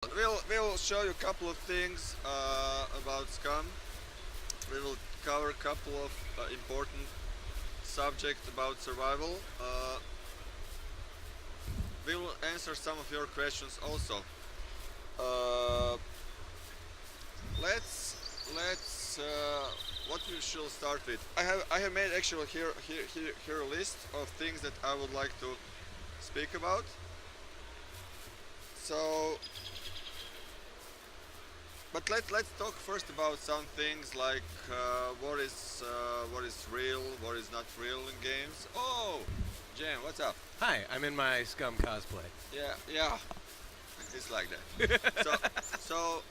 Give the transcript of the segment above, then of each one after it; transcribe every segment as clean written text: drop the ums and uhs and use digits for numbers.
We'll show you a couple of things about Scum. We will cover a couple of important subjects about survival. We will answer some of your questions also. Uh, let's what we should start with. I have made actually here a list of things that I would like to speak about. So, but let's talk first about some things like what is real, what is not real in games. Oh, Jam, what's up? Hi, I'm in my Scum cosplay. Yeah, it's like that. So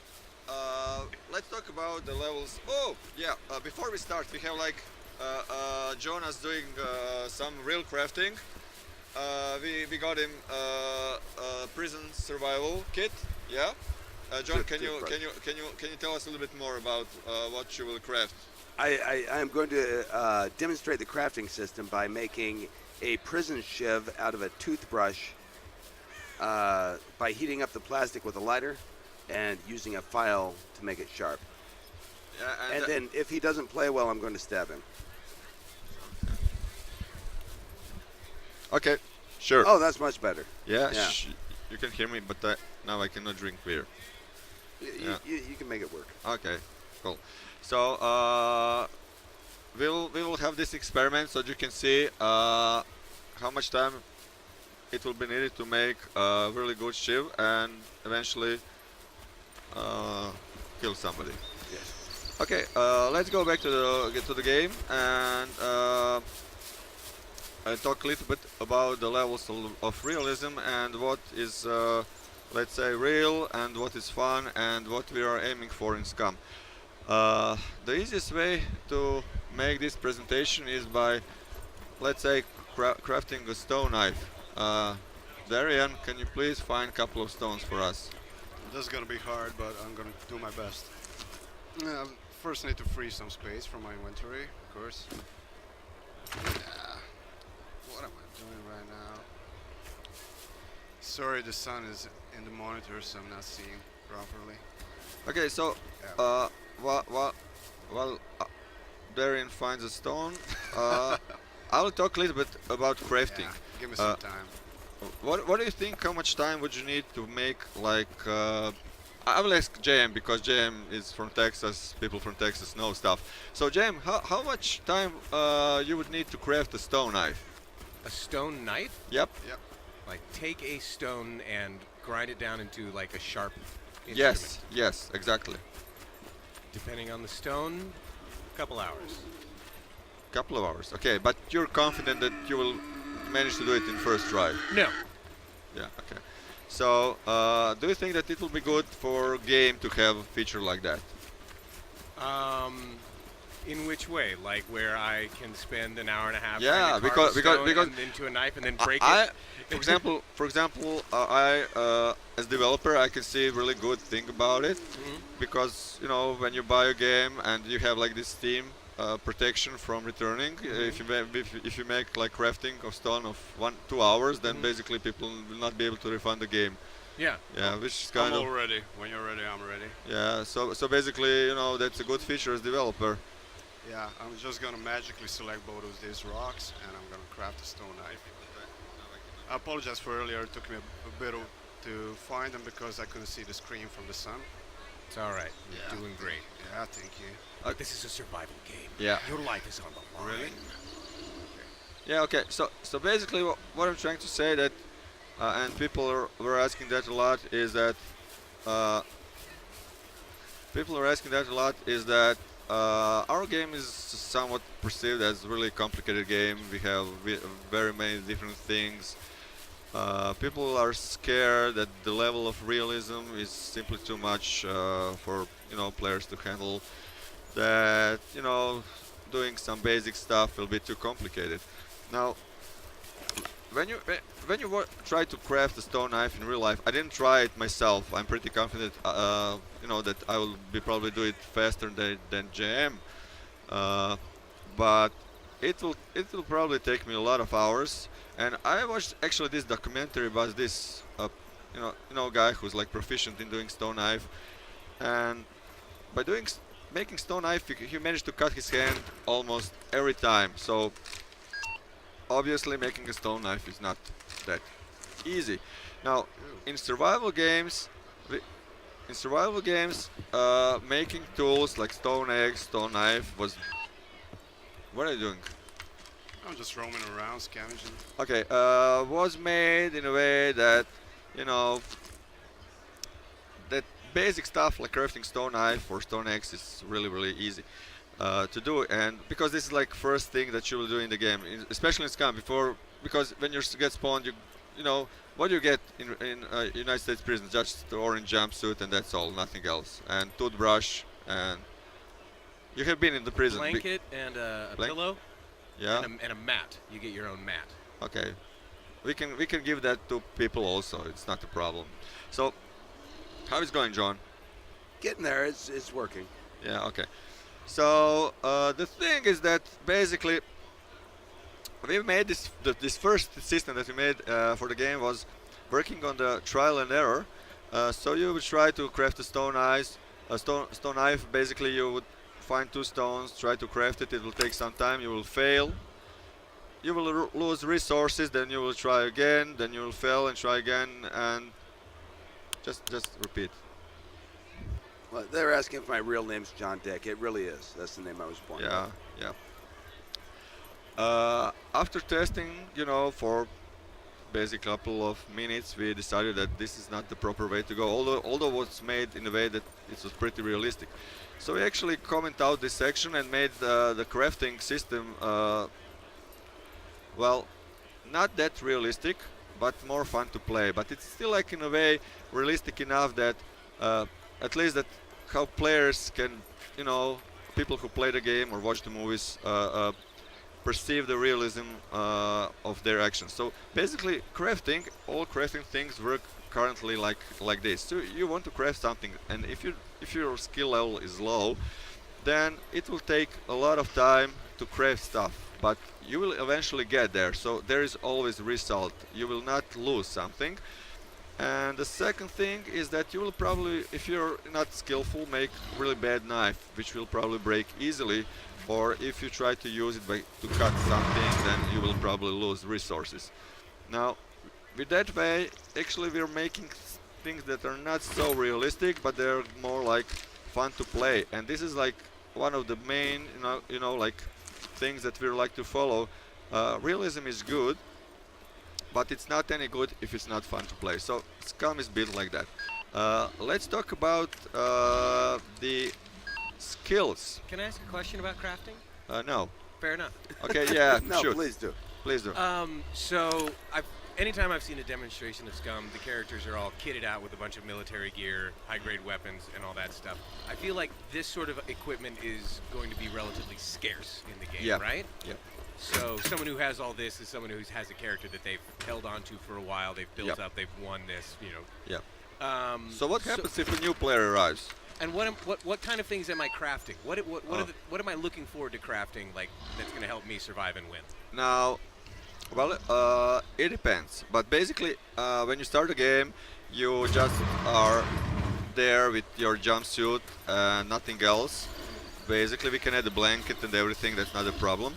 let's talk about the levels. Oh, yeah. Before we start, we have like Jonas doing some real crafting. We got him a prison survival kit. Yeah. John, can you tell us a little bit more about what you will craft? I am going to demonstrate the crafting system by making a prison shiv out of a toothbrush by heating up the plastic with a lighter and using a file to make it sharp. Yeah, And then if he doesn't play well, I'm going to stab him. okay, sure. Oh, that's much better. Yeah, yeah. You can hear me, but now I cannot drink beer. Yeah. You can make it work. Okay, cool. So we will have this experiment so you can see how much time it will be needed to make a really good shiv and eventually kill somebody. Yes. Okay, let's go back to the game and talk a little bit about the levels of realism and what is let's say real and what is fun and what we are aiming for in Scum. The easiest way to make this presentation is by, let's say, crafting a stone knife. Darian, can you please find a couple of stones for us? This is gonna be hard, but I'm gonna do my best. First, I need to free some space from my inventory, of course. What am I doing right now? Sorry, the sun is in the monitor, so I'm not seeing properly. Okay, so Yeah. while Darian finds a stone, I will talk a little bit about crafting. Yeah, give me some time. What do you think? How much time would you need to make like? I will ask JM because JM is from Texas. People from Texas know stuff. So JM, how much time you would need to craft a stone knife? A stone knife? Yep. Yep. Like take a stone and grind it down into like a sharp instrument. Yes, exactly. Depending on the stone, a couple hours. Couple of hours. Okay, but you're confident that you will manage to do it in first try. No. Yeah. Okay. So, do you think that it will be good for game to have a feature like that? In which way? Like where I can spend an hour and a half Yeah, trying to because- carve a stone because- and into a knife and then break I, it? for example, I as developer, I can see really good thing about it because when you buy a game and you have like this theme protection from returning, if you make like crafting of stone of 1-2 hours, then basically people will not be able to refund the game. Yeah. Yeah, which is I'm kind of all ready. When you're ready, I'm ready. yeah. So basically, that's a good feature as developer. Yeah, I'm just gonna magically select both of these rocks, and I'm gonna craft a stone knife. I apologize for earlier. It took me a bit to find them because I couldn't see the screen from the sun. It's all right. You're Yeah. doing great. Yeah, thank you. But this is a survival game. Yeah. Your life is on the line. Really? Yeah. Okay. So basically, what I'm trying to say that, and people were asking that a lot, is that our game is somewhat perceived as a really complicated game. We have very many different things. People are scared that the level of realism is simply too much for players to handle. That doing some basic stuff will be too complicated. Now, when you try to craft a stone knife in real life, I didn't try it myself. I'm pretty confident, that I will probably do it faster than JM. But it will probably take me a lot of hours. And I watched actually this documentary about this guy who's like proficient in doing stone knife, and by making stone knife, he managed to cut his hand almost every time. So obviously, making a stone knife is not that easy. Now, in survival games, we- making tools like stone axe, stone knife was. What are you doing? I'm just roaming around, scavenging. Okay, was made in a way that, you know, that basic stuff like crafting stone knife or stone axe is really, really easy to do. And because this is like first thing that you will do in the game, especially in Scum, because when you get spawned, you know, what you get in United States prison, just the orange jumpsuit and that's all, nothing else. And toothbrush, and you have been in the prison. Blanket and a Blank- pillow Yeah. and a mat. You get your own mat. Okay. We can give that to people also. It's not a problem. So, how is going, John? Getting there, it's working. Yeah. Okay. So the thing is that basically we made this first system that we made for the game was working on the trial and error. So you would try to craft a stone knife. Basically, you would find two stones, try to craft it. It will take some time. You will fail. You will lose resources. Then you will try again. Then you will fail and try again, and just repeat. Well, they're asking if my real name's John Dick. It really is. That's the name I was born with. Yeah. After testing, for basic couple of minutes, we decided that this is not the proper way to go. Although it was made in a way that it was pretty realistic. So we actually comment out this section and made the crafting system, well, not that realistic, but more fun to play. But it's still like in a way realistic enough that at least that how players can, people who play the game or watch the movies perceive the realism of their actions. So basically, all crafting things work currently like this. So you want to craft something, and if your skill level is low, then it will take a lot of time to craft stuff. But you will eventually get there. So there is always result. You will not lose something. And the second thing is that you will probably, if you're not skillful, make really bad knife, which will probably break easily. Or if you try to use it to cut something, then you will probably lose resources. Now, with that way, actually we're making things that are not so realistic, but they're more like fun to play. And this is like one of the main, like things that we like to follow. Realism is good, but it's not any good if it's not fun to play. So Scum is built like that. Let's talk about the skills. Can I ask a question about crafting? No. Fair enough. Okay, yeah, No, shoot. please do. Please do. So anytime I've seen a demonstration of Scum, the characters are all kitted out with a bunch of military gear, high-grade weapons, and all that stuff. I feel like this sort of equipment is going to be relatively scarce in the game, Yeah. right? Yeah. So someone who has all this is someone who has a character that they've held onto for a while. They've built Yep. up. They've won this. Yeah. Um, So what happens if a new player arrives? And what kind of things am I crafting? What am I looking forward to crafting like that's going to help me survive and win? Now, well, it depends. But basically, when you start the game, you just are there with your jumpsuit and nothing else. Basically, we can add a blanket and everything. That's not a problem.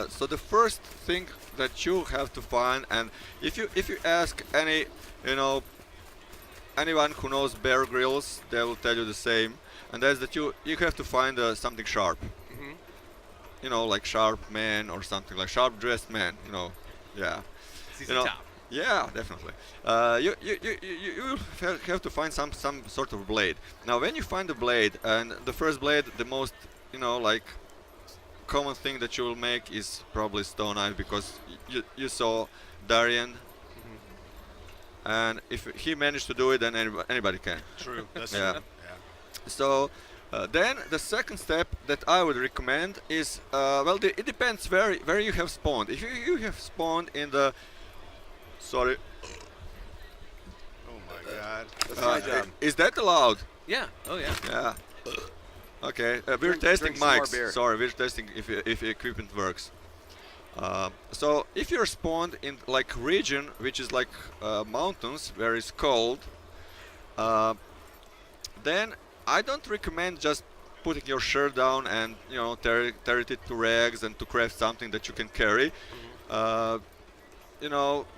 So the first thing that you have to find, and if you ask anyone who knows Bear Grylls, they will tell you the same, and that's that you have to find something sharp. Like sharp man or something like sharp dressed man. Yeah. CC know, Top. Yeah, definitely. You have to find some sort of blade. Now, when you find a blade, and the first blade, the most like common thing that you will make is probably stone knife, because you saw Darian, and if he managed to do it, then anybody can. True. That's Yeah. true. So then the second step that I would recommend is it depends where you have spawned. If you have spawned in the sorry, Oh my god. That's my job. is that allowed? Yeah. Oh yeah. Yeah. Okay, we're Drink- testing drink some more mics. beer. Sorry, we're testing if equipment works. So if you're spawned in like region which is like mountains where it's cold, uh, then I don't recommend just putting your shirt down and tear it to rags and to craft something that you can carry. Uh,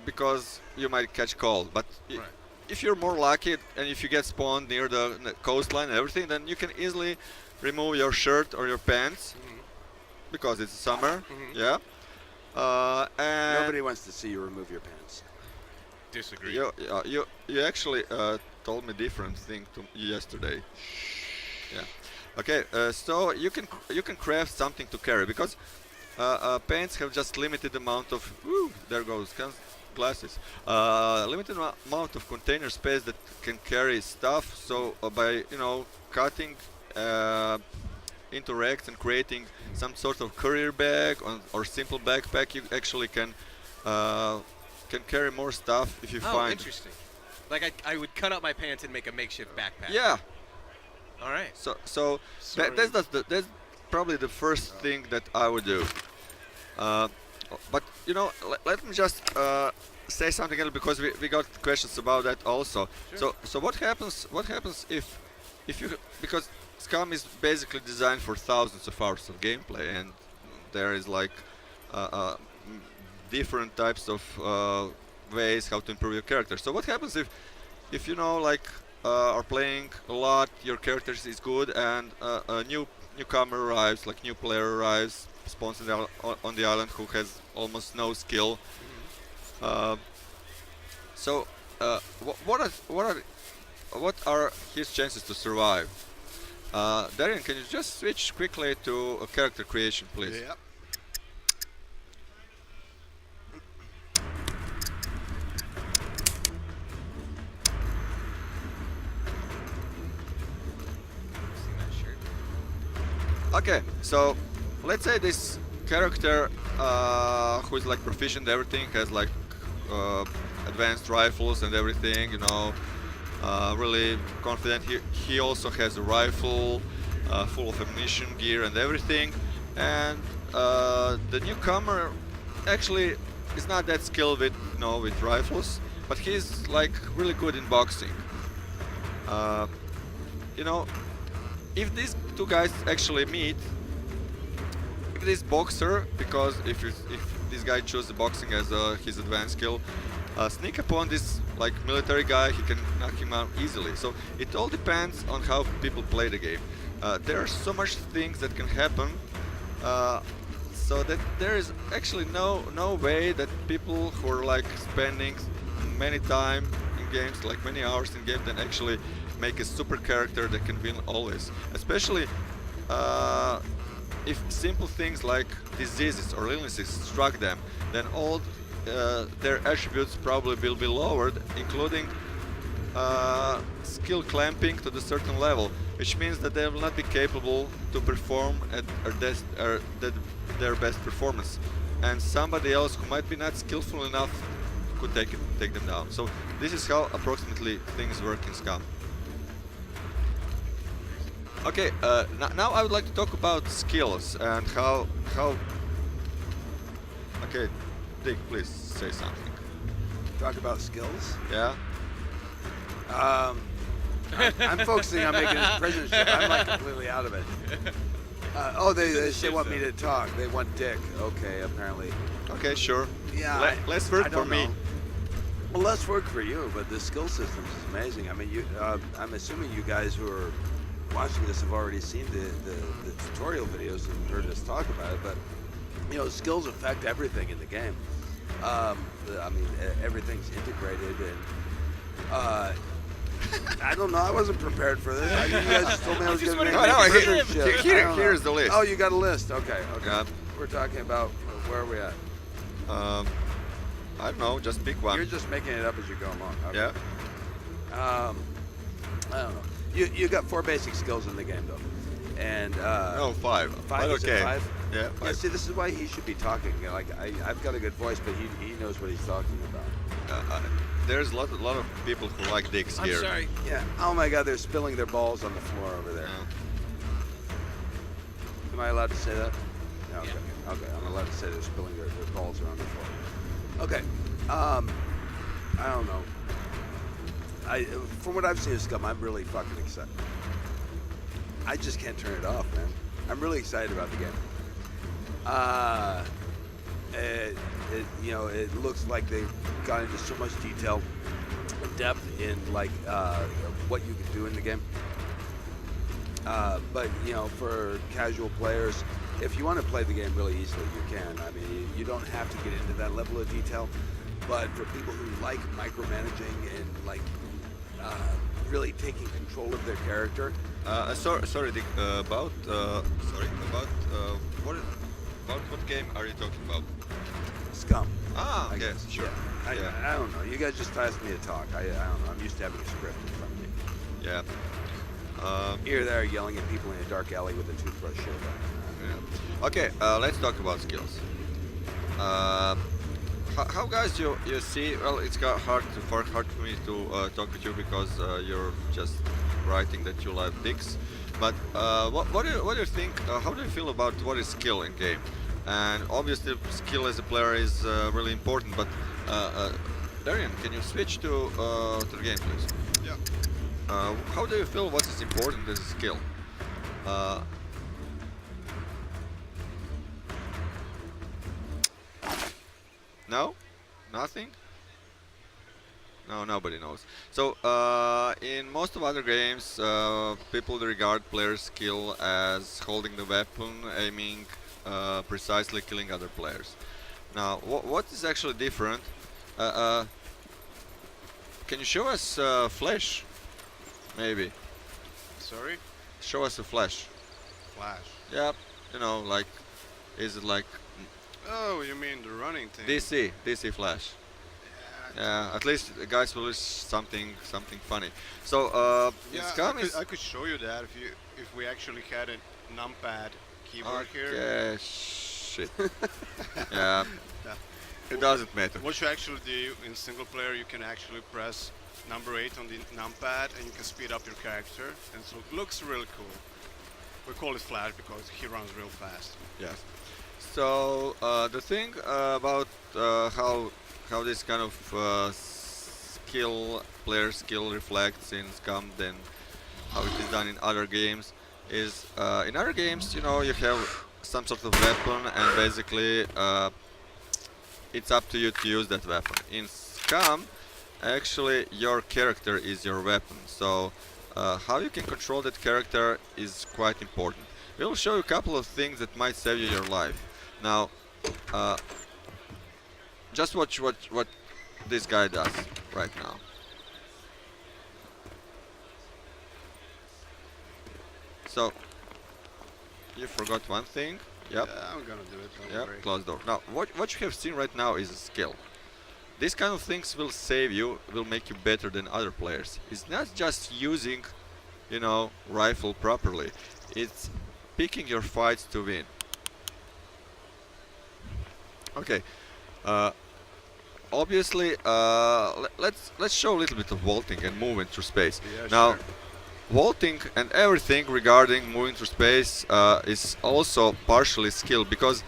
because you might catch cold. But Right. if you're more lucky and if you get spawned near the coastline and everything, then you can easily remove your shirt or your pants because it's summer. Yeah. And Nobody wants to see you remove your pants. Disagree. you actually told me different thing to yesterday. Yeah. Okay. So you can craft something to carry because pants have just limited amount of. Woo, there goes glasses. Limited amount of container space that can carry stuff. So by cutting into racks and creating some sort of courier bag or simple backpack, you actually can carry more stuff if you Oh, find. interesting. Like I would cut out my pants and make a makeshift backpack. Yeah. All right. So Sorry. that's probably the first thing that I would do. Uh, but let me just say something else because we got questions about that also. Sure. So what happens if you because Scum is basically designed for thousands of hours of gameplay and there is like different types of ways how to improve your character. So what happens if are playing a lot, your character is good, and a newcomer arrives, like new player arrives, spawns on the island who has almost no skill. So what are his chances to survive? Darian, can you just switch quickly to a character creation, please? Yep. Seen that shirt? Okay, so let's say this character who is like proficient in everything, has like advanced rifles and everything, really confident. He also has a rifle full of ammunition, gear and everything. And the newcomer actually is not that skilled with rifles, but he's like really good in boxing. Uh, you know, if these two guys actually meet, if this boxer, because if this guy chooses boxing as his advanced skill, sneak upon this like military guy, he can knock him out easily. So it all depends on how people play the game. There are so much things that can happen, so that there is actually no way that people who are like spending many time in games, like many hours in game, then actually make a super character that can win always. Especially if simple things like diseases or illnesses struck them, then all their attributes probably will be lowered, including skill clamping to the certain level, which means that they will not be capable to perform at their best performance, and somebody else who might be not skillful enough could take them down. So this is how approximately things work in Scum. Okay, now I would like to talk about skills and how. Okay, Dick, please say something. Talk about skills. Yeah. I'm focusing on making this prison ship. I'm like completely out of it. They want me to talk. They want Dick. Okay, apparently. Okay, sure. Yeah. Less I work for don't me. know. Well, less work for you, but the skill system is amazing. I mean, I'm assuming you guys who are watching this have already seen the tutorial videos and heard us talk about it. But skills affect everything in the game. Everything's integrated, and I don't know. I wasn't prepared for this. You guys just told me I was just going to wanted make to a make prison him. ship. I don't know. Here's the list. Oh, you got a list. Okay. Yeah. We're talking about where are we at? I don't know, just pick one. You're just making it up as you go along. Okay. Yeah. I don't know. You got 4 basic skills in the game though, and No, 5. 5. But Is it okay. 5? Yeah, Yeah. 5. See, this is why he should be talking. Like I've got a good voice, but he knows what he's talking about. There's a lot of people who like dicks I'm here. sorry. Yeah. Oh my God, they're spilling their balls on the floor over there. Yeah. Am I allowed to say that? Okay. Yeah. Okay. I'm allowed to say they're spilling their balls around the floor. Okay. I don't know. From what I've seen of Scum, I'm really fucking excited. I just can't turn it off, man. I'm really excited about the game. It looks like they've gone into so much detail and depth in like what you can do in the game. But for casual players, if you want to play the game really easily, you can. I mean, you don't have to get into that level of detail. But for people who like micromanaging and like really taking control of their character, Sorry, Dick, about what game are you talking about? Scum. Ah, I okay, guess. sure. Yeah. Yeah. I don't know. You guys just asked me to talk. I don't know. I'm used to having a script in front of me. Yeah. Here, there, yelling at people in a dark alley with a toothbrush shield on. Yeah. Okay, let's talk about skills. How guys you see? Well, it's hard for me to talk with you because you're just writing that you like dicks. But what do you think? How do you feel about what is skill in game? And obviously, skill as a player is really important. But Darian, can you switch to the game, please? Yeah. How do you feel? What is important as a skill? No? Nothing? No, nobody knows. So, in most of other games, people regard players' skill as holding the weapon, aiming, precisely killing other players. Now, what is actually different? Can you show us Flash? Maybe. Sorry? Show us a Flash. Flash. Yep. Like, is it like Oh, you mean the running thing? DC Flash? Yeah. Yeah, at least the guys will use something funny. So, in Yeah, Scum I could show you that if we actually had a numpad keyboard here. Okay, shit. Yeah, Yeah. it doesn't matter. What you actually do in single player, you can actually press number 8 on the numpad and you can speed up your character, and so it looks really cool. We call it Flash because he runs real fast. Yes. So the thing about how this kind of player skill reflects in Scum than how it is done in other games is in other games, you have some sort of weapon and basically it's up to you to use that weapon. In Scum, actually your character is your weapon, so how you can control that character is quite important. We'll show you a couple of things that might save you your life. Now, just watch what this guy does right now. So, you forgot one thing. Yep. Yeah, I'm gonna do it. Don't Yep. worry. Closed door. Now, what you have seen right now is a skill. These kind of things will save you, will make you better than other players. It's not just using, rifle properly. It's picking your fights to win. Okay. Obviously, let's show a little bit of vaulting and movement through space. Yeah, Now, sure. vaulting and everything regarding moving through space is also partially skill because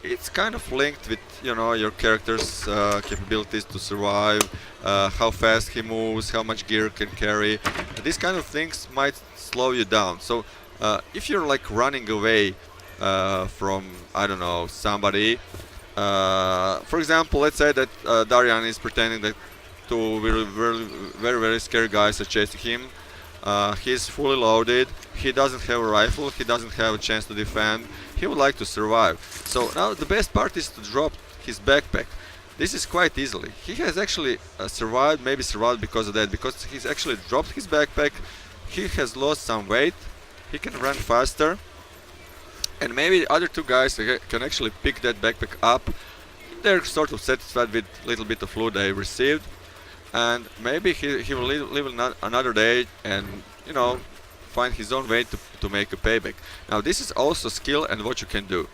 it's kind of linked with your character's capabilities to survive, how fast he moves, how much gear can carry. These kind of things might slow you down. So if you're like running away from I don't know somebody. For example, let's say that Darian is pretending that two very scary guys are chasing him. He's fully loaded. He doesn't have a rifle. He doesn't have a chance to defend. He would like to survive. So now the best part is to drop his backpack. This is quite easily. He has actually survived, maybe survived because of that, because he's actually dropped his backpack. He has lost some weight. He can run faster. And maybe the other two guys can actually pick that backpack up. They're sort of satisfied with a little bit of loot they received. And maybe he will live another day and, find his own way to make a payback. Now this is also skill and what you can do.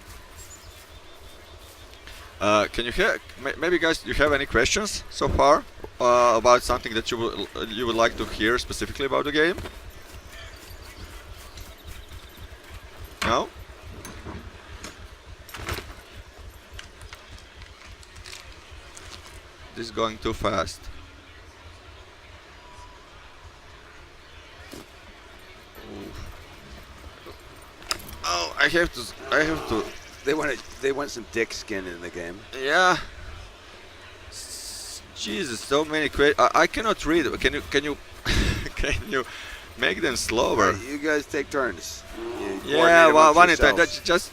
Can you hear? Maybe guys, you have any questions so far about something that you would like to hear specifically about the game? No? This is going too fast. Oh, I have to. I have to. They want some dick skin in the game. Yeah. Jesus, so many I cannot read. Can you? Can you? Can you make them slower? Right, you guys take turns. You Yeah, coordinate amongst one at a time. yourselves. Just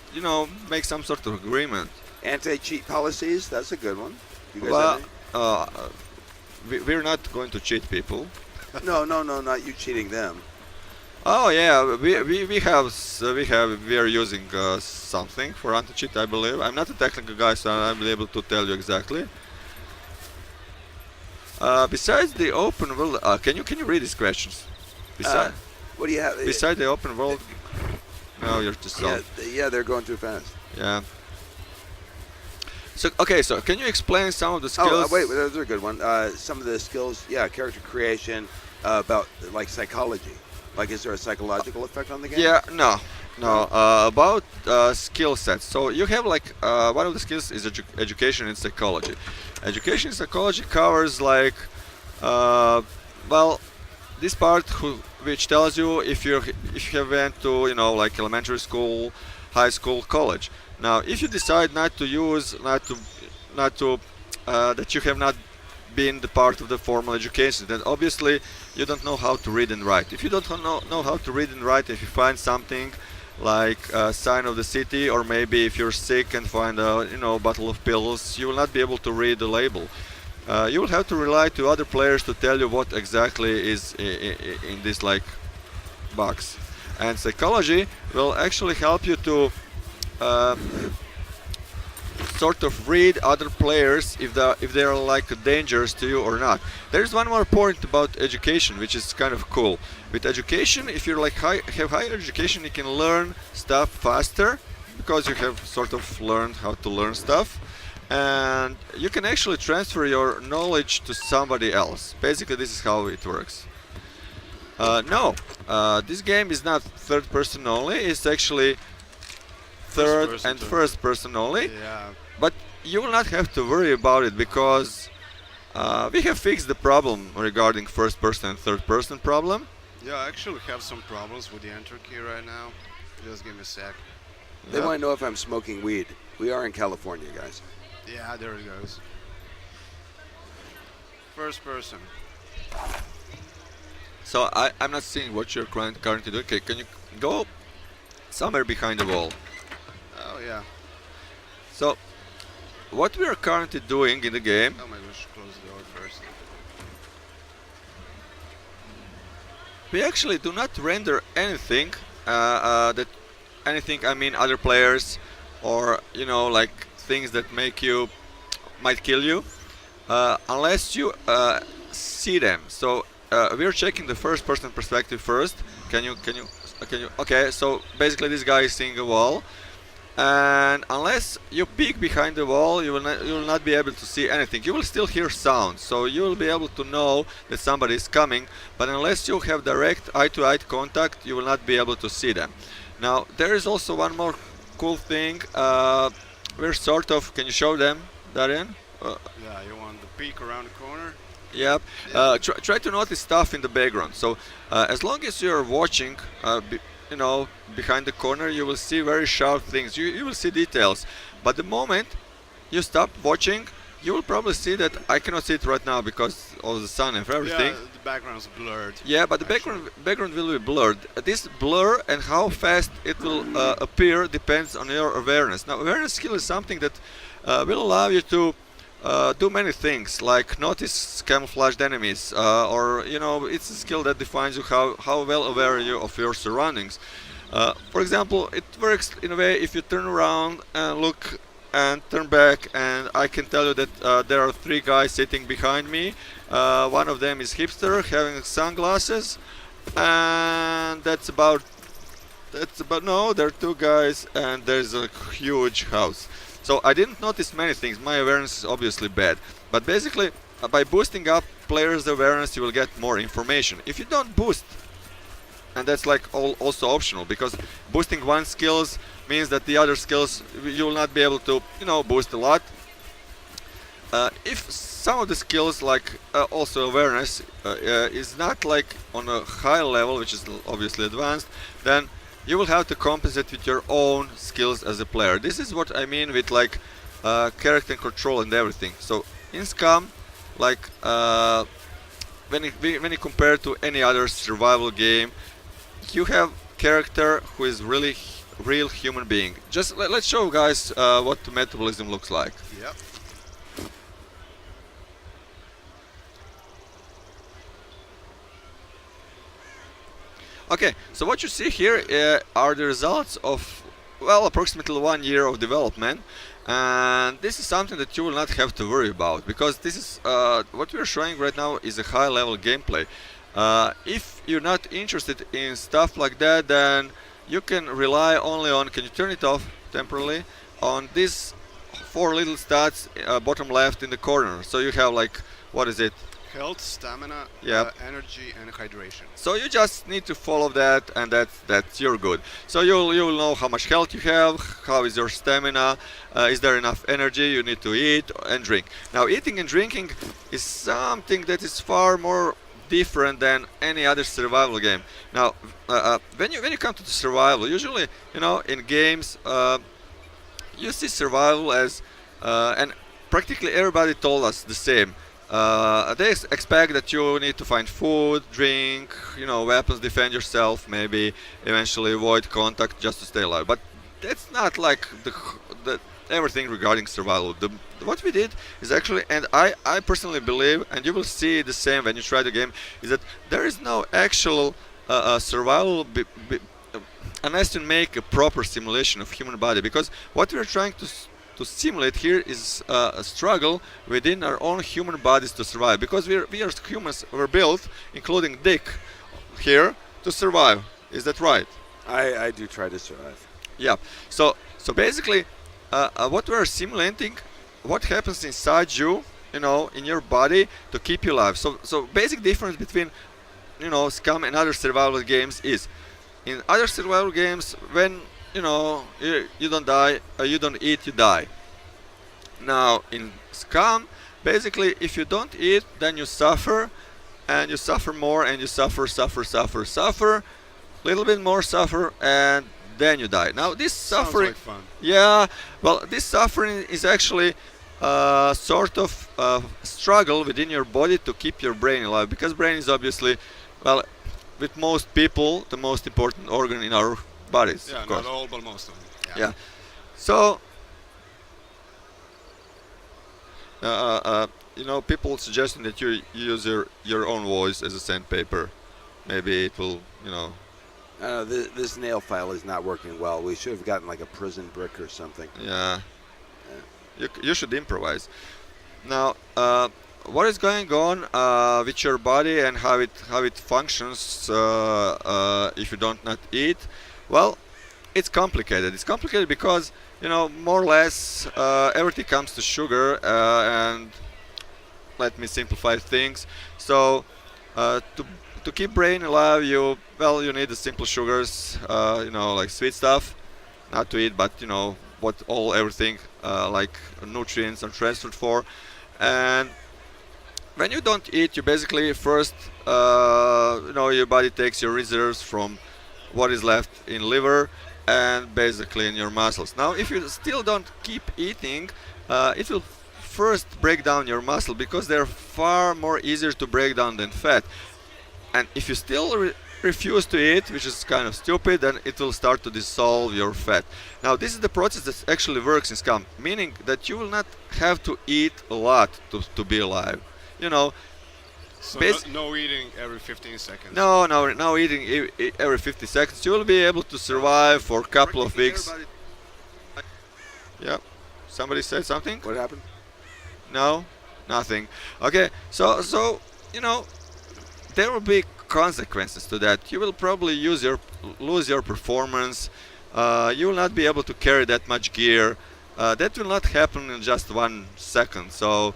make some sort of agreement. Anti-cheat policies. That's a good one. You guys Well, have uh, we're not going to cheat people. any? No, not you cheating them. Oh yeah, we are using something for anti-cheat, I believe. I'm not a technical guy, so I'll be able to tell you exactly. Besides the open world, can you read these questions? Besides, What do you have? beside the open world, no, you're just Yeah, soft. yeah, they're going too fast. Yeah. So okay, so can you explain some of the skills? Oh, wait, those are a good one. Some of the skills, yeah, character creation, about like psychology. Like, is there a psychological effect on the game? Yeah, no. About skill sets. So you have like one of the skills is education in psychology. Education in psychology covers like, well, this part which tells you if you have went to like elementary school, high school, college. Now, if you decide not to that you have not been the part of the formal education, then obviously you don't know how to read and write. If you don't know how to read and write, if you find something like a sign of the city, or maybe if you're sick and find a bottle of pills, you will not be able to read the label. You will have to rely to other players to tell you what exactly is in this like box. And psychology will actually help you to sort of read other players if they are like dangerous to you or not. There's one more point about education which is kind of cool. With education, if you're like have higher education, you can learn stuff faster because you have sort of learned how to learn stuff, and you can actually transfer your knowledge to somebody else. Basically, this is how it works. No, this game is not third person only. It's actually third person and too. first person only. Yeah. But you will not have to worry about it because we have fixed the problem regarding first person and third person problem. Yeah, I actually have some problems with the enter key right now. Just give me a sec. They Yeah. want to know if I'm smoking weed. We are in California, guys. Yeah, there it goes. First person. So I'm not seeing what you're currently doing. Okay, can you go somewhere behind the wall? Oh yeah. So what we are currently doing in the game, Oh, maybe we should close the door first. we actually do not render anything I mean other players, or like things that might kill you, unless you see them. So we're checking the first person perspective first. Can you okay, so basically this guy is seeing a wall, and unless you peek behind the wall, you will not be able to see anything. You will still hear sounds, so you will be able to know that somebody is coming, but unless you have direct eye-to-eye contact, you will not be able to see them. Now there is also one more cool thing. We're sort of, can you show them, Darian? Yeah, you want the peek around the corner? Yep. Try to notice stuff in the background. So as long as you're watching, behind the corner, you will see very sharp things. You will see details. But the moment you stop watching, you will probably see that I cannot see it right now because of the sun and everything. Yeah, the background's blurred. Yeah, but the background will be blurred. This blur and how fast it will appear depends on your awareness. Now, awareness skill is something that will allow you to do many things, like notice camouflaged enemies, or it's a skill that defines you how well aware you of your surroundings. For example, it works in a way if you turn around and look and turn back, and I can tell you that there are 3 guys sitting behind me. One of them is hipster having sunglasses, and that's about no, there are 2 guys, and there's a huge house. So I didn't notice many things. My awareness is obviously bad, but basically by boosting up players' awareness, you will get more information. If you don't boost, and that's like also optional, because boosting one skills means that the other skills you will not be able to boost a lot. if some of the skills, like also awareness, is not like on a high level, which is obviously advanced, then you will have to compensate with your own skills as a player. This is what I mean with like character control and everything. So in Scum, like when you compare to any other survival game, you have character who is really real human being. Just let's show guys what the metabolism looks like. Yep. Okay, so what you see here are the results of, well, approximately 1 year of development, and this is something that you will not have to worry about, because this is what we are showing right now is a high level gameplay. If you're not interested in stuff like that, then you can rely only on, can you turn it off temporarily, on these 4 little stats bottom left in the corner. So you have like, what is it? Health, stamina, Yep. energy, and hydration. So you just need to follow that, and that's you're good. So you'll know how much health you have, how is your stamina, is there enough energy, you need to eat and drink. Now eating and drinking is something that is far more different than any other survival game. Now when you come to the survival, usually in games you see survival as and practically everybody told us the same. They expect that you need to find food, drink, weapons, defend yourself, maybe eventually avoid contact just to stay alive. But that's not like the everything regarding survival. What we did is actually, and I personally believe, and you will see the same when you try the game, is that there is no actual survival unless you make a proper simulation of human body. Because what we are trying to simulate here is a struggle within our own human bodies to survive, because we are humans were built, including Dick here, to survive. Is that right? I do try to survive. Yeah. So basically what we are simulating, what happens inside you, in your body to keep you alive. So basic difference between Scum and other survival games is, in other survival games, when you don't die, you don't eat, you die. Now in Scum, basically, if you don't eat, then you suffer, and you suffer more, and you suffer, little bit more suffer, and then you die. Now this suffering, Sounds like fun. yeah, well, this suffering is actually sort of struggle within your body to keep your brain alive, because brain is obviously, well, with most people, the most important organ in our bodies, Yeah, of course. not all, but most of them. Yeah. So, people suggesting that you use your own voice as a sandpaper. Maybe it will, This nail file is not working well. We should have gotten like a prison brick or something. yeah. You should improvise. Now, what is going on with your body and how it functions if you don't not eat? Well, it's complicated. It's complicated because more or less everything comes to sugar, and let me simplify things. So to keep brain alive, you need the simple sugars, like sweet stuff, not to eat, but what everything like nutrients are transferred for. And when you don't eat, you basically first your body takes your reserves from what is left in liver and basically in your muscles. Now if you still don't keep eating, it will first break down your muscle, because they're far more easier to break down than fat. And if you still refuse to eat, which is kind of stupid, then it will start to dissolve your fat. Now this is the process that actually works in Scum, meaning that you will not have to eat a lot to be alive. So Bas- no eating every 15 seconds. No eating every 50 seconds. You will be able to survive for a couple of weeks. Yeah. Somebody said something? What happened? No? Nothing. Okay. So there will be consequences to that. You will probably lose your performance. You will not be able to carry that much gear. That will not happen in just 1 second. So,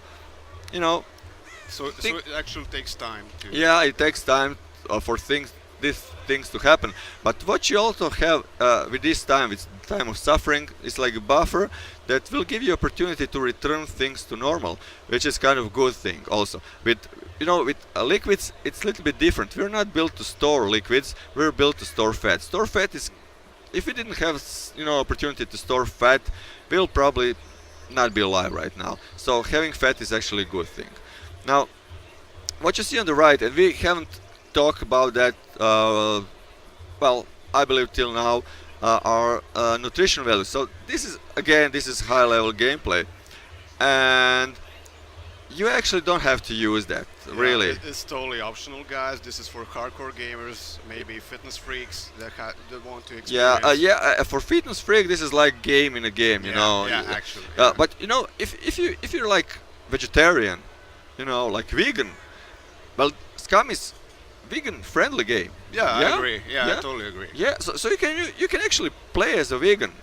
So it actually takes time to. yeah, it takes time for things these things to happen. But what you also have with this time, with time of suffering, is like a buffer that will give you opportunity to return things to normal, which is kind of good thing also. With with liquids, it's a little bit different. We're not built to store liquids. We're built to store fat. Store fat is, if we didn't have opportunity to store fat, we'll probably not be alive right now. So having fat is actually a good thing. Now, what you see on the right, and we haven't talked about that, well, I believe till now, are nutrition values. So this is high-level gameplay, and you actually don't have to use that, really. It's totally optional, guys. This is for hardcore gamers, maybe fitness freaks that want to experience. For fitness freak, this is like game in a game, you know. Yeah, actually. But if you're like vegetarian, like vegan, well, Scum is vegan-friendly game. Yeah, Yeah? I agree. Yeah, Yeah? I totally agree. Yeah, so you can actually play as a vegan,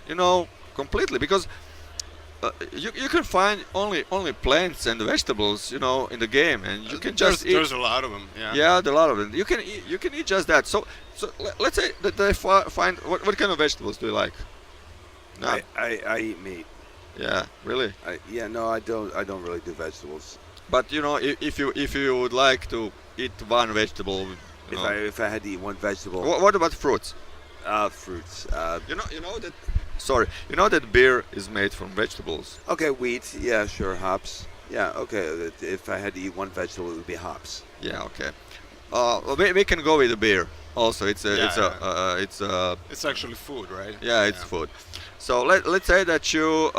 completely, because you can find only plants and vegetables, in the game, and you can just eat. There's a lot of them. Yeah. Yeah, there are a lot of them. You can eat just that. So let's say that they find what kind of vegetables do you like? No. I eat meat. Yeah, really. No, I don't really do vegetables. But if you would like to eat one vegetable, If I had to eat one vegetable, what about fruits? fruits. You know that beer is made from vegetables. Okay, wheat. Yeah, sure. Hops. Yeah. Okay. If I had to eat one vegetable, it would be hops. Yeah, okay. Well, we can go with the beer. Also, it's It's actually food, right? yeah, it's food. So let's say that you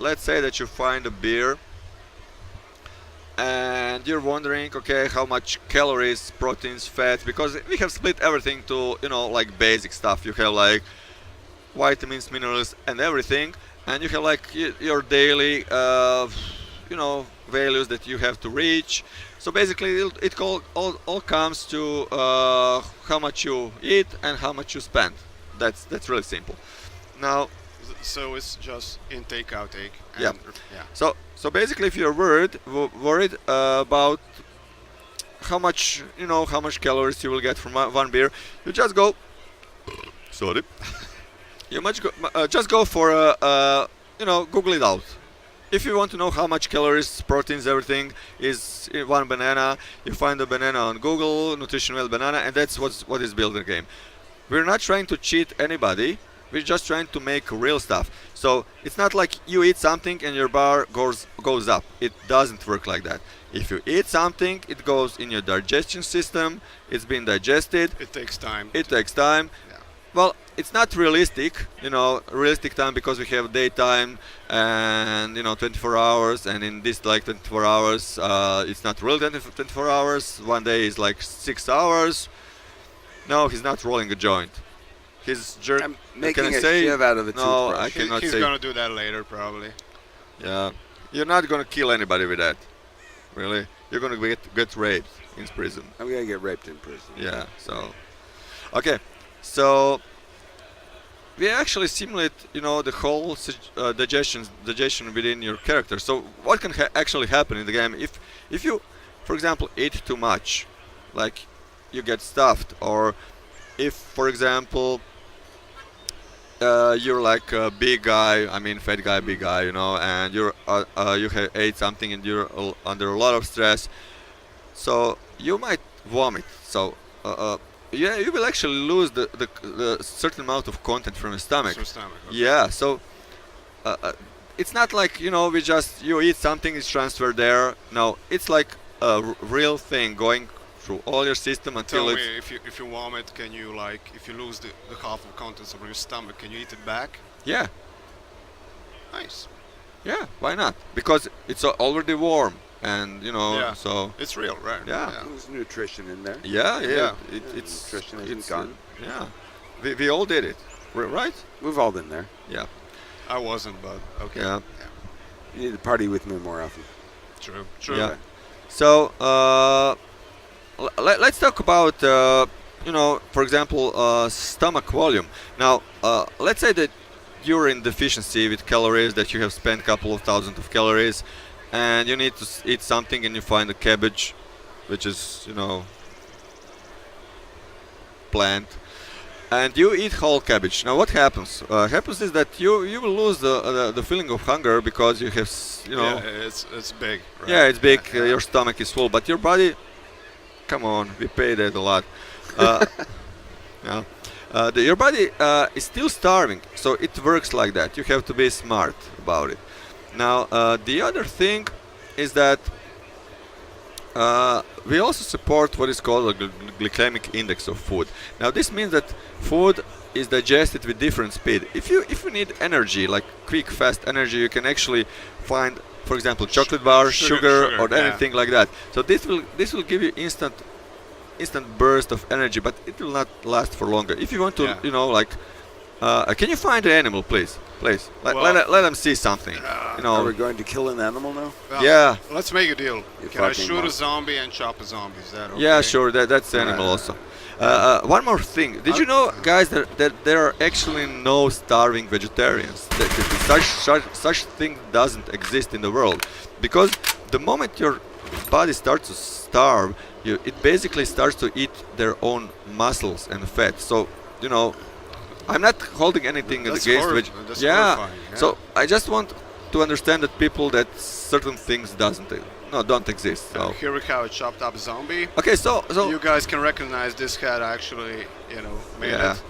let's say that you find a beer, and you're wondering, okay, how much calories, proteins, fats, because we have split everything to like basic stuff. You have like vitamins, minerals, and everything, and you have like your daily values that you have to reach. So basically it all comes to how much you eat and how much you spend. That's really simple. Now, So it's just intake, outtake. Yeah. And, yeah. so basically, if you're worried about how much calories you will get from one beer, you just go. Sorry. Just go for Google it out. If you want to know how much calories, proteins, everything is in one banana, you find the banana on Google, nutrition well banana, and that's what is built in the game. We're not trying to cheat anybody. We're just trying to make real stuff. So it's not like you eat something and your bar goes up. It doesn't work like that. If you eat something, it goes in your digestion system. It's been digested. It takes time. It takes time. Yeah. Well, it's not realistic, realistic time, because we have daytime and 24 hours, and in this like 24 hours, it's not really 24 hours. One day is like 6 hours. No, he's not rolling a joint. I'm making can I a say? shiv out of a No, toothbrush. I cannot He's say. gonna do that later, probably. Yeah, you're not gonna kill anybody with that. Really, you're gonna get raped in prison. I'm gonna get raped in prison. Yeah. So, okay. So we actually simulate, the whole digestion within your character. So what can actually happen in the game if you, for example, eat too much, like you get stuffed, or if, for example, you're like a big guy, I mean fat guy, big guy, and you have ate something and you're under a lot of stress, so you might vomit. So you will actually lose the certain amount of content from your stomach. So stomach. Okay. Yeah, so it's not like you eat something, it's transferred there. No, it's like a real thing going through all your system until Tell it's. me, if you vomit, can you if you lose the half of contents of your stomach, can you eat it back? Yeah, Nice. yeah, why not? Because it's already warm, and Yeah. so It's real, right? Yeah. There's nutrition in there. yeah. Yeah. It's Nutrition isn't it's gone. yeah, we all did it, right? We've all been there. Yeah, I wasn't, but okay. yeah. You need to party with me more often. True. True. Yeah. So let's talk about for example, stomach volume. Now, let's say that you're in deficiency with calories, that you have spent a couple of thousands of calories, and you need to eat something, and you find a cabbage, which is plant, and you eat whole cabbage. Now what happens? Happens is that you will lose the feeling of hunger because you have Yeah, it's big. Right? yeah, it's big. Yeah. Your stomach is full, but your body, come on, we pay that a lot. Uh, yeah. Your body is still starving, so it works like that. You have to be smart about it. Now, the other thing is that we also support what is called a glycemic index of food. Now, this means that food is digested with different speed. If you need energy, like quick, fast energy, you can actually find, for example, chocolate bar, sugar, or anything like that. So this will give you instant burst of energy, but it will not last for longer. If you want to, can you find an animal, please? Let them see something. Are we going to kill an animal now? Well, Yeah. Let's make a deal. You Can I fucking shoot a monk. zombie and chop a zombie? Is that okay? Yeah, sure. That's animal also. One more thing. Did you know, guys, that there are actually no starving vegetarians? Such thing doesn't exist in the world, because the moment your body starts to starve, it basically starts to eat their own muscles and fat. So I'm not holding anything That's against horrible. That's yeah. horrifying, yeah. So I just want to understand that people that certain things don't exist. So. Here we have a chopped up zombie. Okay, so You guys can recognize this head actually, made Yeah. it.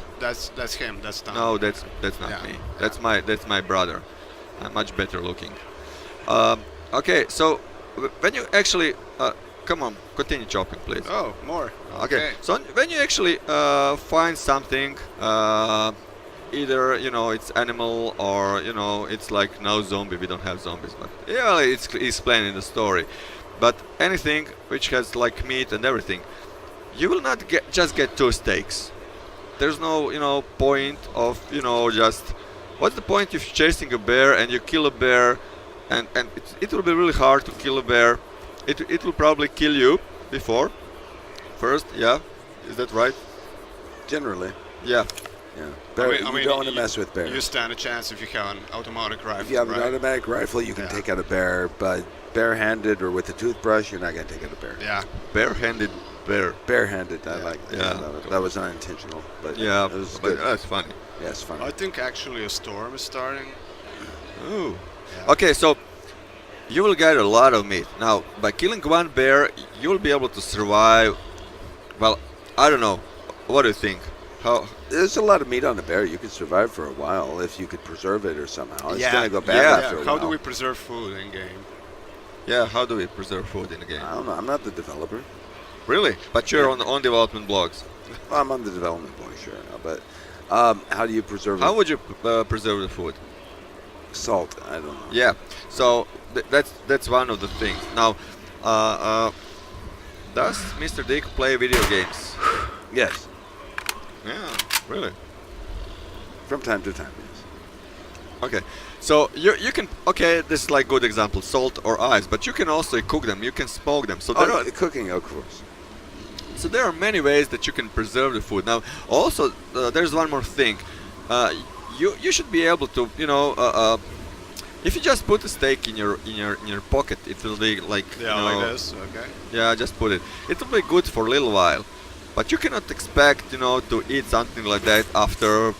That's him. That's Tom. no, that's not Yeah, me. yeah. That's my brother. I'm much better looking. Okay, so when you actually come on, continue chopping, please. Oh, more. Okay. So when you actually find something, either it's animal or it's like no zombie. We don't have zombies, but yeah, it's explained in the story. But anything which has like meat and everything, you will not just get two steaks. There's no point of just. What's the point if you're chasing a bear and you kill a bear, and it will be really hard to kill a bear. It will probably kill you before. First, yeah, is that right? Generally, Yeah. yeah. Bear, I mean, you don't want to mess with bears. You stand a chance if you have an automatic rifle. If you have right? an automatic rifle, you can Yeah. take out a bear, but barehanded or with a toothbrush, you're not going to take out a bear. Yeah. Barehanded bear. Barehanded, I Yeah. like that. Yeah. That was unintentional, but Yeah, it was but good. that's funny. Yeah, it's funny. I think actually a storm is starting. Ooh. Yeah. Okay, so you will get a lot of meat. Now, by killing one bear, you will be able to survive. Well, I don't know. What do you think? How? There's a lot of meat on a bear. You could survive for a while if you could preserve it or somehow. It's Yeah. going to go bad Yeah. after a How while. do we preserve food in game? Yeah, how do we preserve food in the game? I don't know. I'm not the developer. Really? But you're on development blogs. Well, I'm on the development board, sure. But how do you preserve How it? would you preserve the food? Salt. I don't know. Yeah. So that's one of the things. Now, does Mr. Dick play video games? Yes. Yeah. Really? From time to time, yes. Okay, so you can this is like good example, salt or ice, but you can also cook them. You can smoke them. So there are Cooking, of course. there are many ways that you can preserve the food. Now, also there's one more thing. You should be able to if you just put a steak in your pocket, it will be like Yeah, like this. Okay. yeah, just put it. It will be good for a little while. But you cannot expect, to eat something like that after,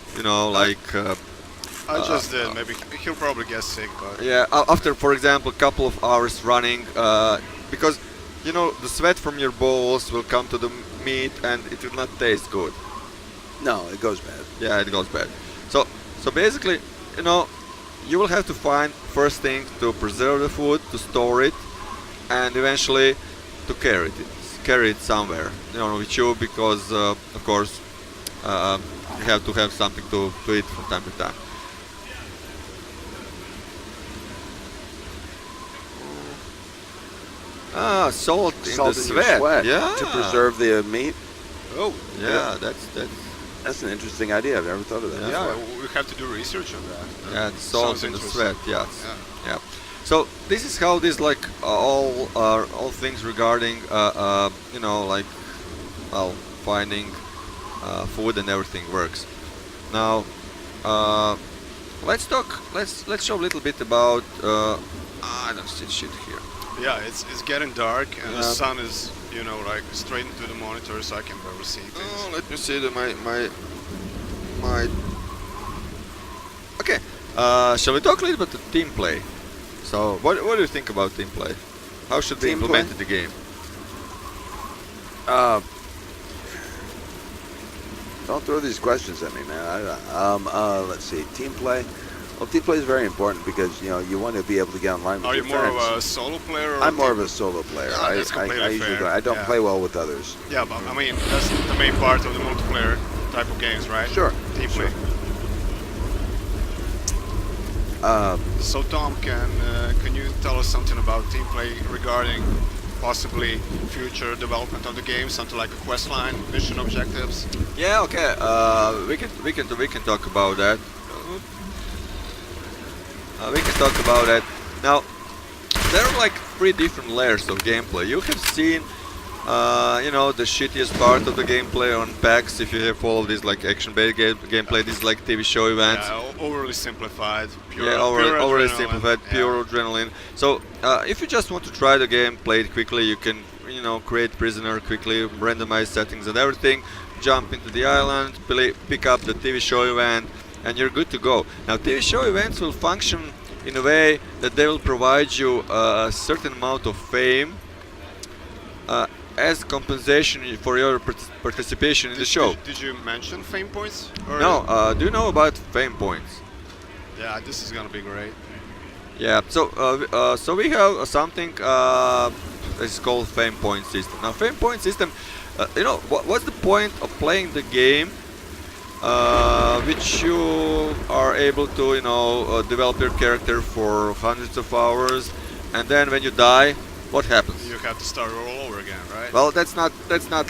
I just did. Maybe he'll probably get sick, but yeah, after, for example, a couple of hours running, because, the sweat from your balls will come to the meat and it will not taste good. No, it goes bad. Yeah, it goes bad. So basically, you will have to find first thing to preserve the food, to store it, and eventually to carry it somewhere, with you, because of course you have to have something to eat from time to time. Salt in Salt the in your sweat. sweat Yeah. to preserve the meat. oh Yeah, that's That's an interesting idea. I've never thought of that. yeah, before. we have to do research on that. yeah, the salt Sounds in the interesting. sweat. Yes. Yeah. Yeah. So this is how this all things regarding finding food and everything works. Now let's show a little bit about I don't see shit here. Yeah, it's getting dark and the Yeah. sun is you know, like straight into the monitor so I can barely see things. Oh, let me see my. Okay. Shall we talk a little bit about team play? So, what do you think about team play? How should they Team play? implement it in the game? Don't throw these questions at me, man. Let's see. Team play. Well, team play is very important because you want to be able to get online with Are your you more friends. of a solo player? Or I'm more of team- a solo player. Ah, that's completely usually fair. I don't Yeah. play well with others. Yeah, but I mean that's the main part of the multiplayer type of games, right? Sure. Team Sure. play. So Tom, can you tell us something about team play regarding possibly future development of the game, something like a quest line, mission objectives? Yeah, okay. We can talk about that. We can talk about that. Now, there are like 3 different layers of gameplay. You have seen, the shittiest part of the gameplay on PAX. If you have followed this like action-based gameplay, this is like TV show events. Yeah, overly simplified. Pure, Yeah, pure already adrenaline. simplified, Yeah. pure adrenaline. So, if you just want to try the game, play it quickly, you can, create prisoner quickly, randomize settings and everything, jump into the island, pick up the TV show event, and you're good to go. Now, TV show events will function in a way that they will provide you a certain amount of fame as compensation for your participation in the show. Did you mention fame points? Or No, do you know about fame points? Yeah, this is gonna be great. Yeah, so we have something that's called fame point system. Now, fame point system, what's the point of playing the game, which you are able to, develop your character for hundreds of hours, and then when you die, what happens? You have to start all over again, right? Well, that's not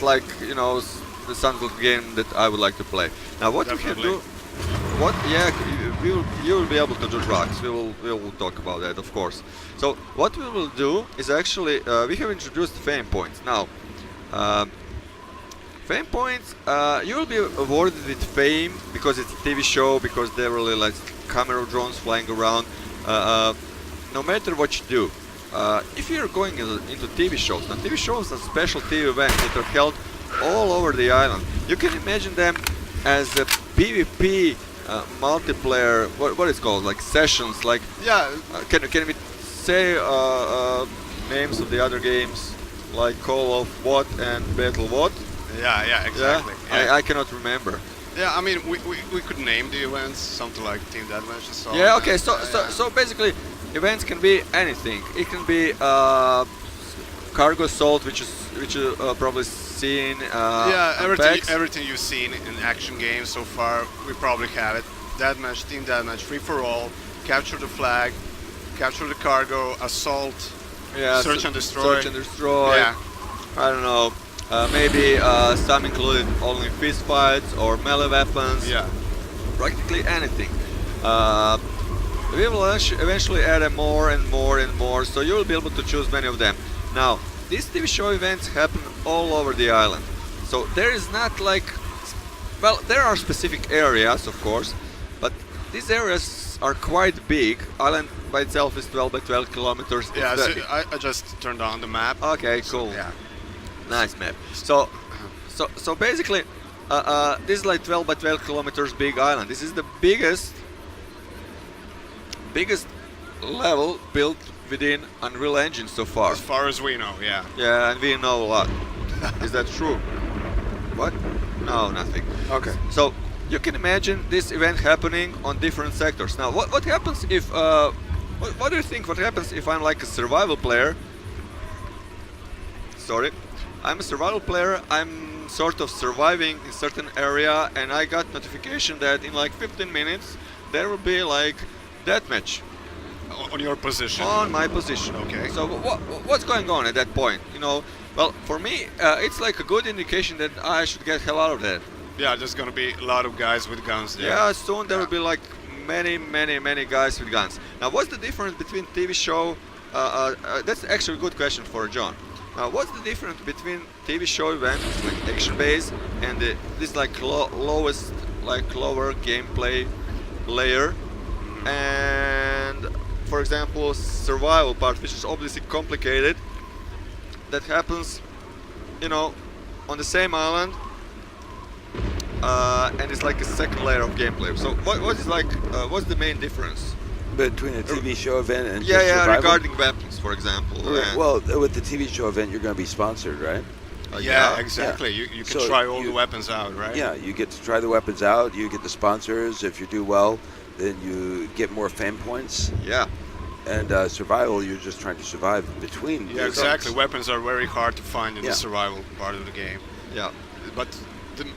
like the sound of the game that I would like to play. Now, what we can Definitely. do. What? Yeah, you will be able to do drugs. We will talk about that, of course. So what we will do is actually we have introduced fame points. Now, fame points, you will be awarded with fame because it's a TV show, because there will like camera drones flying around. No matter what you do, if you're going into TV shows, now TV shows are special TV events that are held all over the island. You can imagine them as a PvP multiplayer. What it's called? Like sessions. Like Yeah, can we say names of the other games like Call of what and Battle what? yeah, exactly. Yeah? I cannot remember. Yeah, I mean, we could name the events something like Team Deathmatch and so on. Yeah. Okay. So Yeah. so basically, events can be anything. It can be cargo assault, which you probably seen. Yeah, on everything PAX. everything you've seen in action games so far, we probably have it. Deathmatch, Team Deathmatch, free for all, capture the flag, capture the cargo, assault, Yeah, search and destroy. Search and destroy. Yeah, I don't know. Maybe some included only fist fights or melee weapons. yeah. Practically anything. We will eventually add more and more and more, so you will be able to choose many of them. Now, these TV show events happen all over the island. So there is not like, well, there are specific areas, of course, but these areas are quite big. Island by itself is 12 by 12 kilometers. It's Yeah, the- so I just turned on the map. Okay, So, cool. yeah. Nice map. So basically, this is like 12 by 12 kilometers big island. This is the biggest level built within Unreal Engine so far. As far as we know, yeah. Yeah, and we know a lot. Is that true? What? No, nothing. Okay. So you can imagine this event happening on different sectors. Now, what happens if? What do you think? What happens if I'm like a survival player? Sorry, I'm a survival player. I'm sort of surviving in certain area, and I got notification that in like 15 minutes there will be like deathmatch On your position. on my position. Okay. So what's going on at that point? Well, for me, it's like a good indication that I should get hell out of that. Yeah, there's gonna be a lot of guys with guns there. Yeah, soon there Yeah. will be like many guys with guns. Now, what's the difference between TV show? That's actually a good question for John. What's the difference between TV show events like action based and this like lowest, like lower gameplay layer, and for example survival part, which is obviously complicated. That happens you know, on the same island, and it's like a second layer of gameplay. So what is like what's the main difference? Between a TV show event and Yeah, just yeah, survival? regarding weapons, for example. and- Well, with the TV show event, you're going to be sponsored, right? Yeah, exactly. You can So try all the you- weapons out, right? Yeah, you get to try the weapons out. You get the sponsors. If you do well, then you get more fame points. yeah, And survival, you're just trying to survive between. Yeah, the exactly. events. Weapons are very hard to find in Yeah. the survival part of the game. yeah. But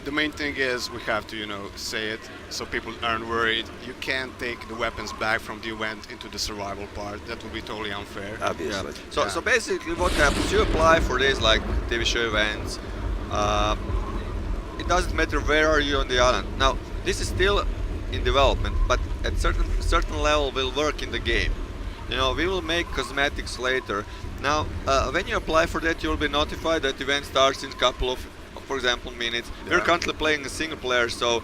the main thing is we have to, say it so people aren't worried. You can't take the weapons back from the event into the survival part. That would be totally unfair. Obviously. So Yeah. so basically, what happens? You apply for these like TV show events. Uh, it doesn't matter where are you on the island. Now this is still in development, but at certain level will work in the game. We will make cosmetics later. Now, when you apply for that, you will be notified that the event starts in a couple of, for example, minutes. We're Yeah. currently playing a single player, so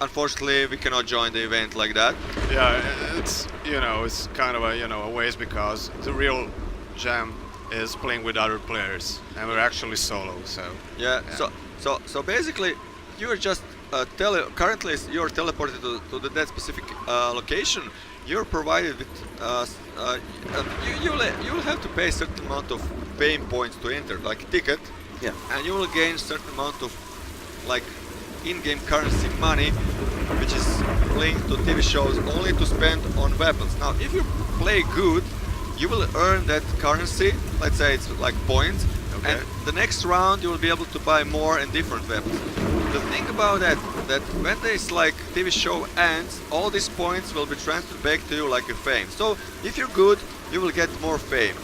unfortunately we cannot join the event like that. Yeah, it's kind of a waste because the real gem is playing with other players, and we're actually solo. So Yeah. Yeah. So basically, you are just currently you're teleported to that specific location. You're provided with you will have to pay a certain amount of fame points to enter, like a ticket, Yeah. and you will gain certain amount of like in-game currency money, which is linked to TV shows only to spend on weapons. Now, if you play good, you will earn that currency. Let's say it's like points, and Okay. the next round you will be able to buy more and different weapons. The thing about that when this like TV show ends, all these points will be transferred back to you like a fame. So if you're good, you will get more fame.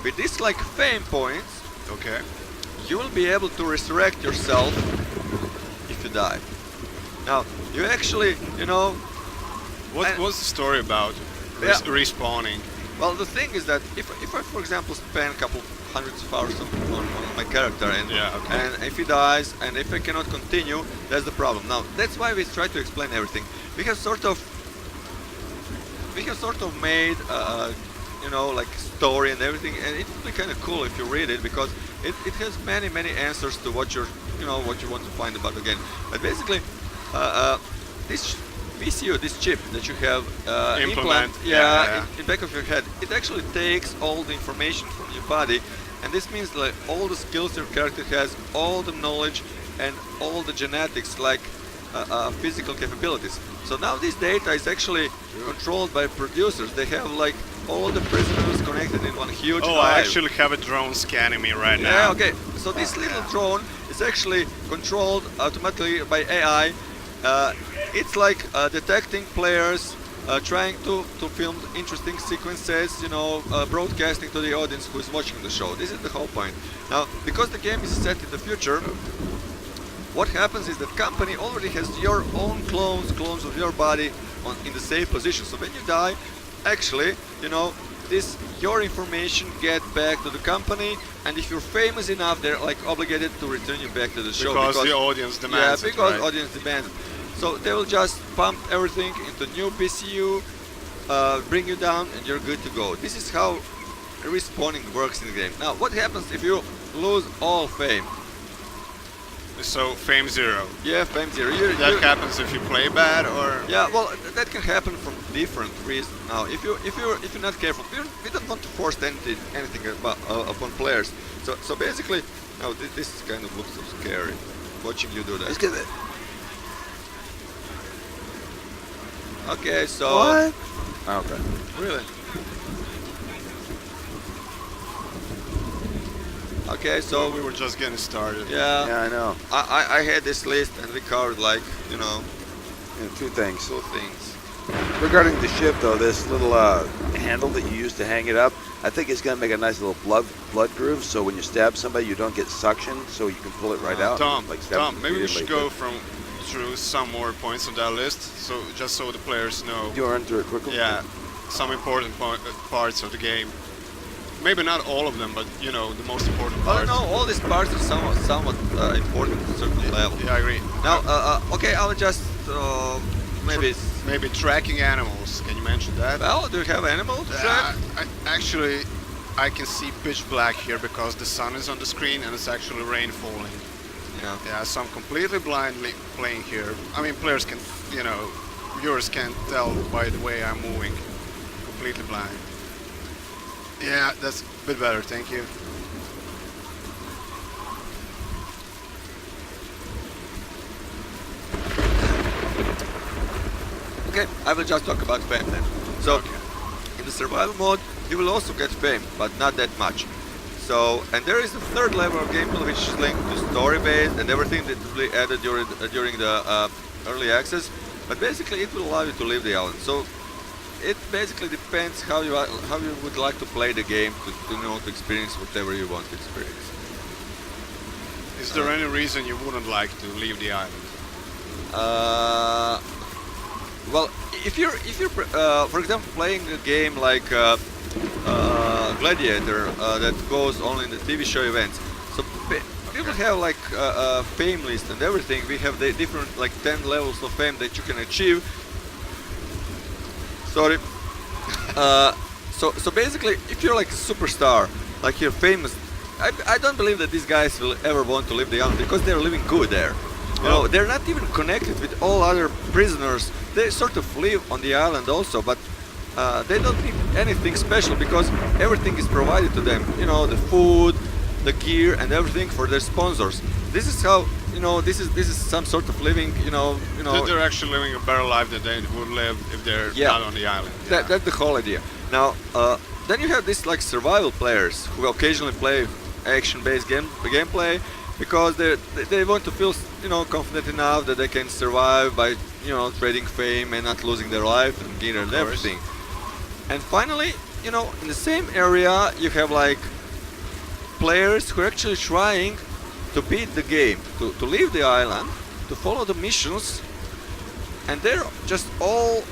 With these like fame points, okay. you will be able to resurrect yourself if you die. Now, you actually, and- What's the story about Yeah. respawning? well, the thing is that if I, for example, spend a couple hundreds of hours on my character, and Yeah, okay. and if he dies, and if I cannot continue, that's the problem. Now, that's why we try to explain everything. We have sort of made, like story and everything, and it would be kind of cool if you read it because it has many answers to what what you want to find about the game. But basically, this VCU, this chip that you have Implement, yeah. In back of your head, it actually takes all the information from your body, and this means like all the skills your character has, all the knowledge, and all the genetics, like physical capabilities. So now this data is actually controlled by producers. They have like all the prisoners connected in one huge Oh, I hive. actually have a drone scanning me right now. Yeah, okay. So this little drone is actually controlled automatically by AI. It's like detecting players, trying to film interesting sequences, broadcasting to the audience who is watching the show. This is the whole point. Now, because the game is set in the future, what happens is that company already has your own clones of your body in the safe position. So when you die, actually, your information get back to the company, and if you're famous enough, they're like obligated to return you back to the show Because the audience yeah, demands it, because right? audience demands it. So they will just pump everything into new PCU, bring you down, and you're good to go. This is how respawning works in the game. Now, what happens if you lose all fame? So fame 0. Yeah, fame zero. That happens if you play bad, or Yeah, well, that can happen from different reasons. Now, if you're not careful, we don't want to force anything upon players. So basically, now this kind of looks so scary, watching you do that. Let's get it. Okay, so What? Okay. really. Okay, so so we were just getting started. yeah, Yeah, I know. I had this list and we covered like Yeah, two things. two things. Regarding the ship, though, this little handle that you use to hang it up, I think it's going to make a nice little blood groove, so when you stab somebody, you don't get suction, so you can pull it right out. Tom, like stab Tom, them maybe we immediately. should go through some more points on that list, so just so the players know. Do you want to run through it quickly? Yeah, some important parts of the game. Maybe not all of them, but the most important Well, parts. no, all these parts are somewhat important to a certain level. Yeah, I agree. Now, okay, I'll just maybe. Maybe tracking animals. Can you mention that? Well, do you have animal to track? Actually, I can see pitch black here because the sun is on the screen and it's actually rain falling. Yeah. Yeah, so I'm completely blindly playing here. I mean, players can, viewers can tell by the way I'm moving. Completely blind. Yeah, that's a bit better, thank you. Okay, I will just talk about fame then. So, Okay. in the survival mode, you will also get fame, but not that much. So, and there is a third level of gameplay which is linked to story-based and everything that will be added during the early access. But basically, it will allow you to leave the island. So, it basically depends how you would like to play the game to experience whatever you want to experience. Is there any reason you wouldn't like to leave the island? Well, if you're for example playing a game like Gladiator that goes only in the TV show events, so people have like a fame list and everything. We have the different like 10 levels of fame that you can achieve. Sorry. So basically, if you're like a superstar, like you're famous, I don't believe that these guys will ever want to leave the island because they're living good there. You know, they're not even connected with all other prisoners. They sort of live on the island also, but they don't need anything special because everything is provided to them. You know, the food, the gear, and everything for their sponsors. This is how, this is some sort of living. They're actually living a better life than they would live if they're Yeah. not on the island. That's the whole idea. Now, then you have these like survival players who occasionally play action-based gameplay because they want to feel confident enough that they can survive by trading fame and not losing their life and gear and course. everything. And finally, in the same area you have like players who are actually trying to beat the game, to leave the island, to follow the missions, and they're just all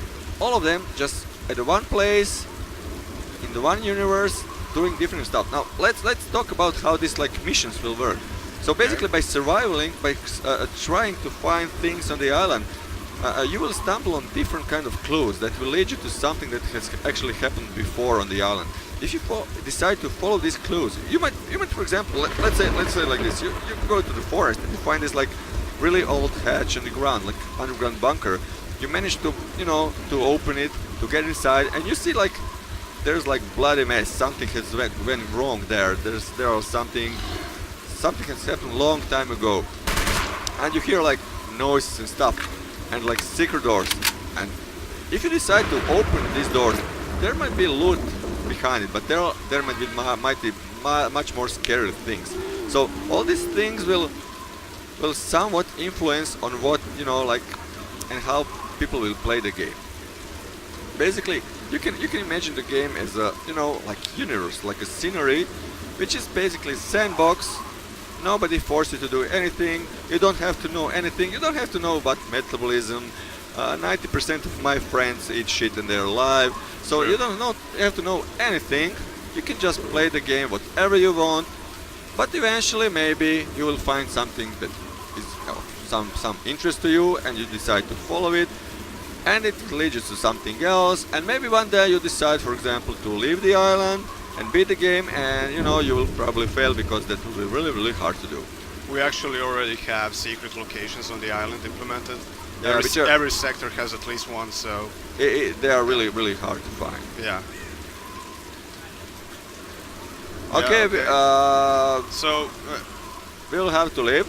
of them just at one place in the one universe doing different stuff. Now let's talk about how these like missions will work. So basically, by surviving, by trying to find things on the island, you will stumble on different kind of clues that will lead you to something that has actually happened before on the island. If you decide to follow these clues, you might, for example, let's say like this: you go to the forest and you find this like really old hatch in the ground, like underground bunker. You manage to to open it, to get inside, and you see like there's like bloody mess. Something has went wrong there. There are something has happened a long time ago, and you hear like noises and stuff and like secret doors, and if you decide to open these doors, there might be loot behind it, but there might be much more scary things. So all these things will somewhat influence on what like and how people will play the game. Basically, you can imagine the game as a like universe, like a scenery, which is basically sandbox. Nobody forces you to do anything. You don't have to know anything. You don't have to know about metabolism. 90% of my friends eat shit in their life, so you don't have to know anything. You can just play the game whatever you want, but eventually maybe you will find something that is some interest to you, and you decide to follow it, and it leads you to something else, and maybe one day you decide, for example, to leave the island and beat the game, and you will probably fail because that will be really, really hard to do. We actually already have secret locations on the island implemented. Yeah, Every sector has at least one, so they are really, really hard to find. yeah. Okay, okay. So we'll have to leave.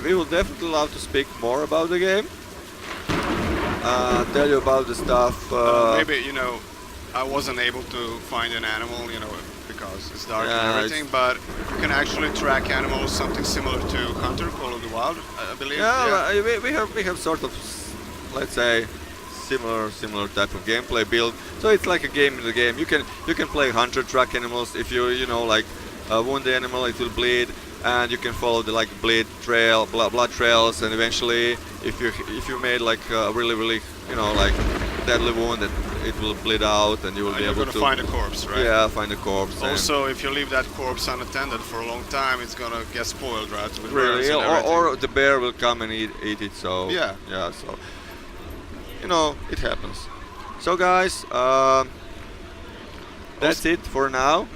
We will definitely love to speak more about the game. Tell you about the stuff. maybe I wasn't able to find an animal, because it's dark and everything, but you can actually track animals, something similar to Hunter, Call of the Wild, I believe. Yeah, we have sort of, let's say, similar type of gameplay build. So it's like a game in the game. You can play hunter, track animals. If you like wound the animal, it will bleed, and you can follow the like blood trails, and eventually, if you made like a really like deadly wound, that it will bleed out, and you will be able to find a corpse, right? Yeah, find a corpse. Also, if you leave that corpse unattended for a long time, it's gonna get spoiled, right? With really, worms and everything. or the bear will come and eat it. So Yeah. So it happens. So guys, that's it for now.